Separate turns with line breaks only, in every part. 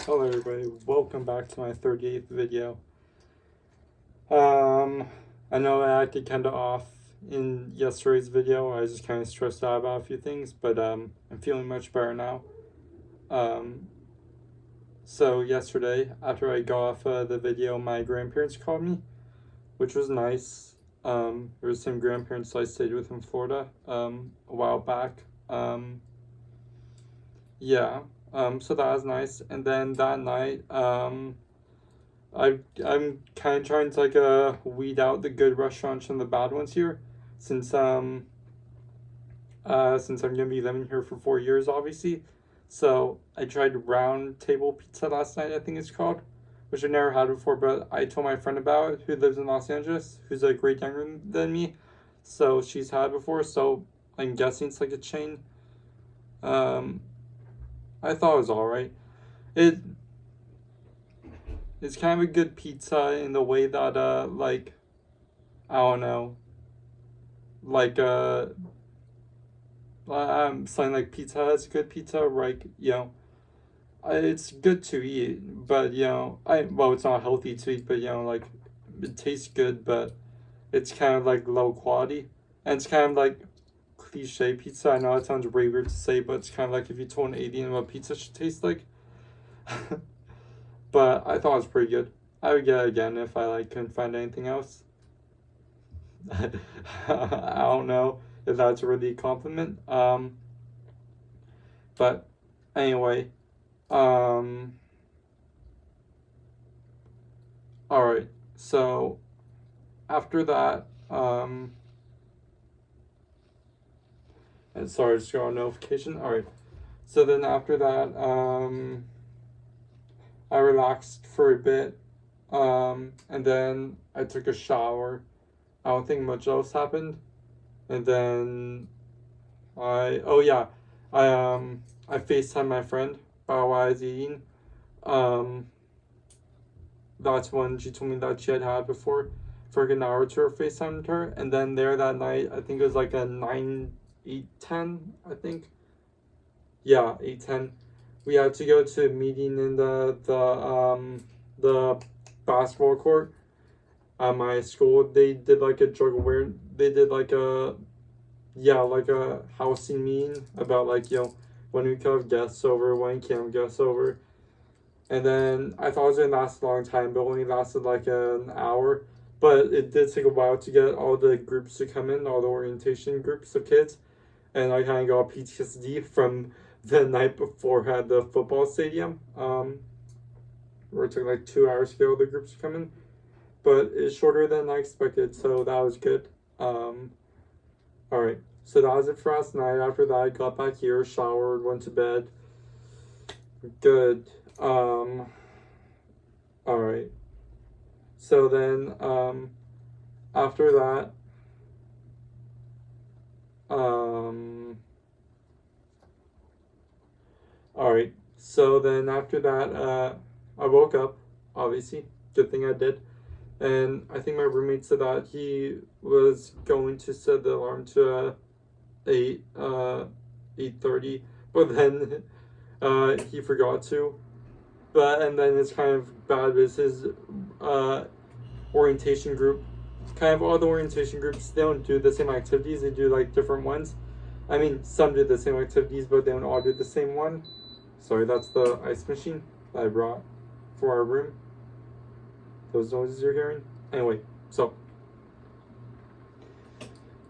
Hello everybody, welcome back to my 38th video. I know I acted kind of off in yesterday's video. I was just kind of stressed out about a few things, but I'm feeling much better now. So yesterday, after I got off the video, my grandparents called me, which was nice. There was some grandparents I stayed with in Florida a while back. Yeah, so that was nice. And then that night, I'm kind of trying to weed out the good restaurants from the bad ones here, since since I'm gonna be living here for 4 years, obviously. So I tried Round Table Pizza last night, I think it's called, which I've never had before. But I told my friend about it, who lives in Los Angeles, who's a grade younger than me, so she's had it before. So I'm guessing it's like a chain. Um, I thought it was all right. It it's kind of a good pizza in the way that I don't know, like something like Pizza Hut's good pizza, right? It's good to eat, but it's not healthy to eat, but like it tastes good, but it's kind of like low quality, and it's kind of like cliche pizza. I know it sounds really weird to say, but it's kind of like if you told an alien what pizza should taste like. But I thought it was pretty good. I would get it again if I couldn't find anything else. I don't know if that's really a compliment. But anyway, all right. So after that, and sorry, just got a notification. All right. So then after that, I relaxed for a bit, and then I took a shower. I don't think much else happened. And then I FaceTimed my friend while I was eating. Um, that's when she told me that she had before for like an hour to her FaceTimed her. And then there that night, I think it was like a 9, 8, 10, I think. Yeah, 8, 10. We had to go to a meeting in the basketball court at my school. They did like a drug aware. They did like a housing meeting about when we could have guests over, when we can't have guests over. And then I thought it was gonna last a long time, but it only lasted like an hour. But it did take a while to get all the groups to come in, all the orientation groups of kids. And I kind of got PTSD from the night before at the football stadium, where it took like 2 hours to get all the groups to come in. But it's shorter than I expected, so that was good. All right, so that was it for last night. After that, I got back here, showered, went to bed. Good. All right. So then, after that, all right. So then after that, I woke up. Obviously, good thing I did. And I think my roommate said that he was going to set the alarm to 8:30, but then he forgot to. And then it's kind of bad because his orientation group, kind of all the orientation groups, they don't do the same activities. They do like different ones. I mean, some do the same activities, but they don't all do the same one. Sorry, that's the ice machine that I brought for our room. Those noises you're hearing. Anyway,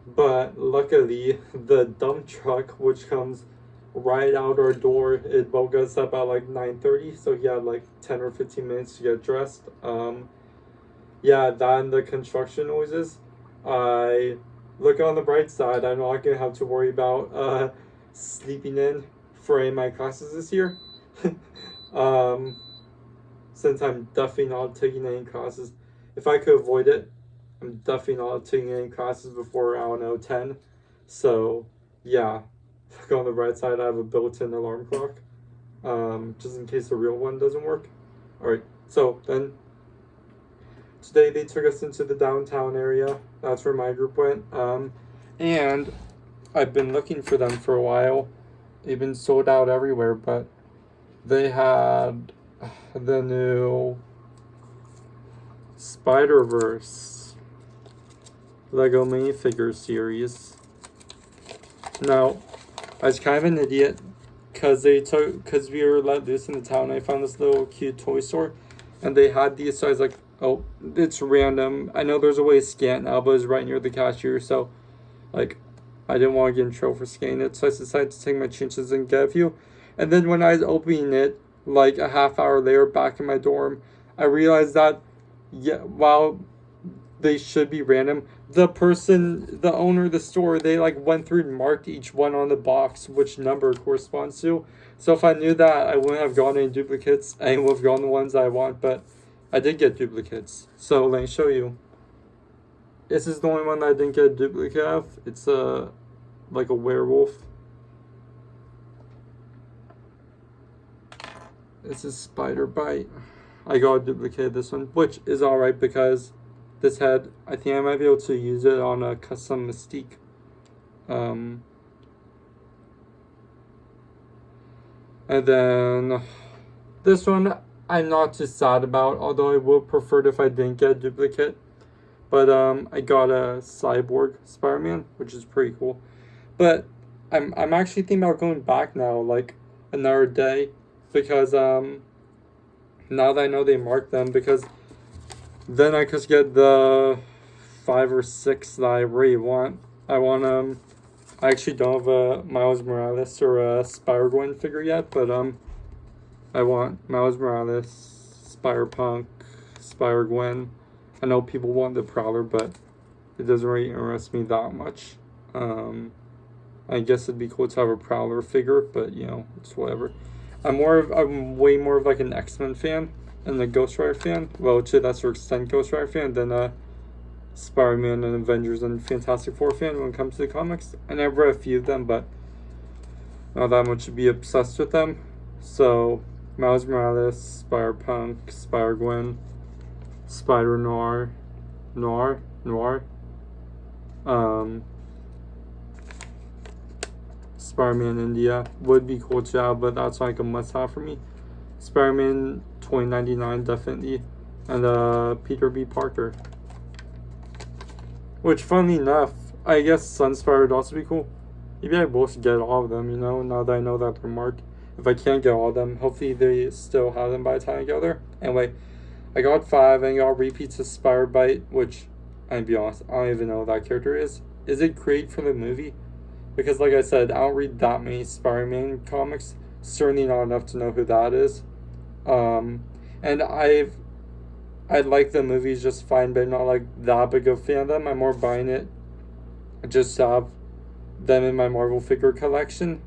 but luckily the dump truck, which comes right out our door, it woke us up at like 9:30, so he had like 10 or 15 minutes to get dressed. Yeah, that and the construction noises. I look on the bright side, I'm not gonna have to worry about sleeping in for any of my classes this year. um, since I'm definitely not taking any classes. If I could avoid it, I'm definitely not taking any classes before, I don't know, 10. So, yeah. Look on the bright side, I have a built-in alarm clock, just in case the real one doesn't work. Alright, so then today they took us into the downtown area. That's where my group went. And I've been looking for them for a while. They've been sold out everywhere, but they had the new Spider-Verse Lego minifigure series. Now, I was kind of an idiot because we were let loose in the town. I found this little cute toy store, and they had these. So I was like, oh, it's random. I know there's a way to scan now, but it's right near the cashier. So, like, I didn't want to get in trouble for scanning it. So I decided to take my chances and get a few. And then when I was opening it, like a half hour later, back in my dorm, I realized that, yeah, while they should be random, the owner of the store, they like went through and marked each one on the box which number it corresponds to. So if I knew that, I wouldn't have gotten any duplicates. I would have gotten the ones I want, but I did get duplicates. So let me show you. This is the only one that I didn't get a duplicate of. It's like a werewolf. This is Spider Bite. I got a duplicate of this one, which is alright because this head, I think I might be able to use it on a custom Mystique. And then this one I'm not too sad about, although I would prefer it if I didn't get a duplicate. But I got a Cyborg Spider-Man, which is pretty cool. But I'm actually thinking about going back now, like another day, because now that I know they marked them, because then I could get the 5 or 6 that I really want. I want I actually don't have a Miles Morales or a Spider-Gwen figure yet, but I want Miles Morales, Spider-Punk, Spider-Gwen. I know people want the Prowler, but it doesn't really interest me that much. I guess it'd be cool to have a Prowler figure, but you know, it's whatever. I'm way more of like an X-Men fan and a Ghost Rider fan. Well, to that's your extent Ghost Rider fan than Spider-Man and Avengers and Fantastic Four fan when it comes to the comics. I never read a few of them, but not that much to be obsessed with them. So Miles Morales, Spider-Punk, Spider-Gwen, Spider-Noir, Spider-Man India would be cool to have, but that's like a must-have for me. Spider-Man 2099 definitely, and Peter B. Parker. Which, funnily enough, I guess Sunspider would also be cool. Maybe I will get all of them, you know, now that I know that they're marked. If I can't get all of them, hopefully they still have them by the time I go there. Anyway, I got 5, and I got repeats of Spider Bite, which, I'll be honest, I don't even know what that character is. Is it created for the movie? Because, like I said, I don't read that many Spider-Man comics. Certainly not enough to know who that is. And I like the movies just fine, but I'm not like that big of a fan of them. I'm more buying it just to have them in my Marvel figure collection.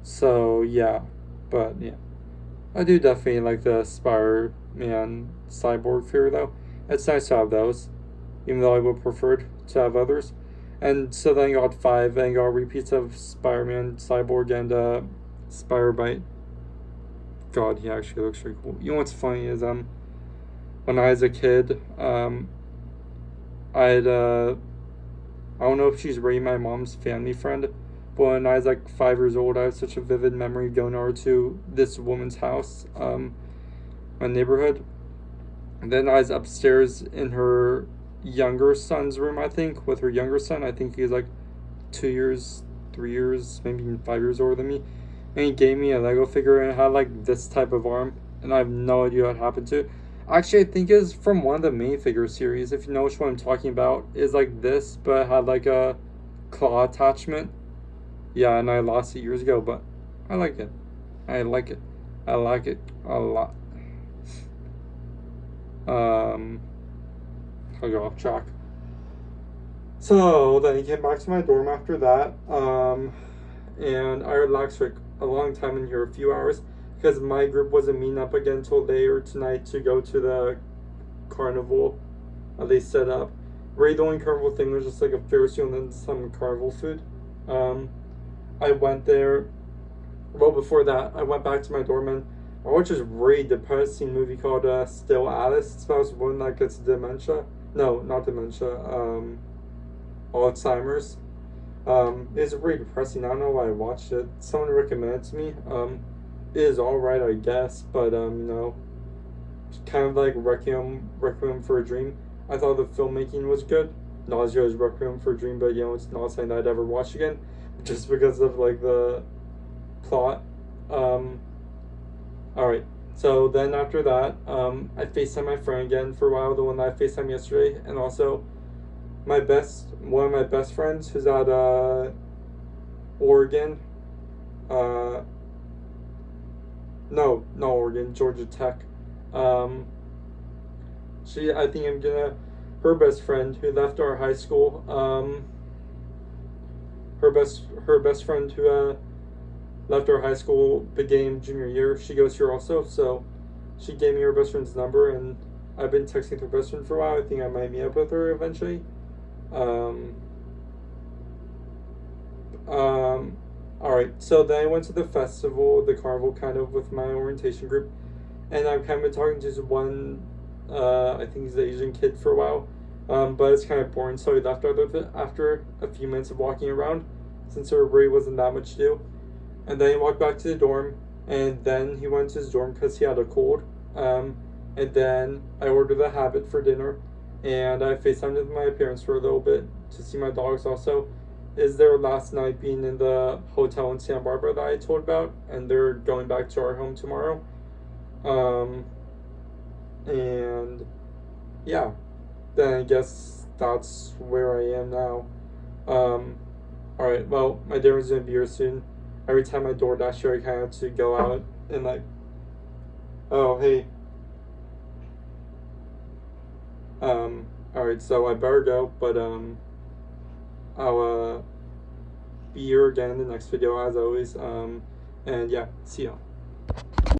So yeah, but yeah, I do definitely like the Spider-Man Cyborg figure though. It's nice to have those, even though I would prefer to have others. And so then I got 5, and I got repeats of Spider-Man Cyborg and Spider Bite. God, he actually looks really cool. You know what's funny is when I was a kid, I don't know if she's really my mom's family friend, but when I was like 5 years old, I have such a vivid memory going over to this woman's house, my neighborhood. And then I was upstairs in her younger son's room, I think, with her younger son. I think he's like 2 years, 3 years, maybe even 5 years older than me. And he gave me a Lego figure, and it had like this type of arm, and I have no idea what happened to it. Actually, I think it's from one of the minifigure series. If you know which one I'm talking about, is like this, but it had like a claw attachment. Yeah, and I lost it years ago, but I like it. I like it. I like it a lot. I'll go off track. So then he came back to my dorm after that, and I relaxed for a long time in here, a few hours, because my group wasn't meeting up again until later tonight to go to the carnival they set up. Really, the only carnival thing was just like a Ferris wheel and then some carnival food. I went there. Well, before that, I went back to my dorm and I watched this really depressing movie called Still Alice. It's about a woman that gets dementia. No, not dementia. Alzheimer's. It's really depressing. I don't know why I watched it. Someone recommended it to me. is alright, I guess, but kind of like Requiem for a Dream. I thought the filmmaking was good. Not as good as Requiem for a Dream, but it's not something that I'd ever watch again, just because of like the plot. Alright, so then after that, I FaceTimed my friend again for a while, the one that I FaceTimed yesterday, and also one of my best friends who's at Oregon. No, not Oregon, Georgia Tech. I think her best friend who left our high school, her best friend who left our high school beginning junior year, she goes here also, so she gave me her best friend's number, and I've been texting with her best friend for a while. I think I might meet up with her eventually. Alright, so then I went to the festival, the carnival, kind of with my orientation group, and I've kind of been talking to this one, I think he's an Asian kid for a while, but it's kind of boring, so he left after a few minutes of walking around, since there really wasn't that much to do. And then he walked back to the dorm, and then he went to his dorm because he had a cold. And then I ordered a Habit for dinner, and I FaceTimed with my parents for a little bit to see my dogs also. Is their last night being in the hotel in Santa Barbara that I told about, and they're going back to our home tomorrow. And yeah, then I guess that's where I am now. Alright, well, my dinner's gonna be here soon. Every time I DoorDash here, I kind of have to go out and like, oh, hey. Alright, so I better go, but, I'll, be here again in the next video as always, and yeah, see ya.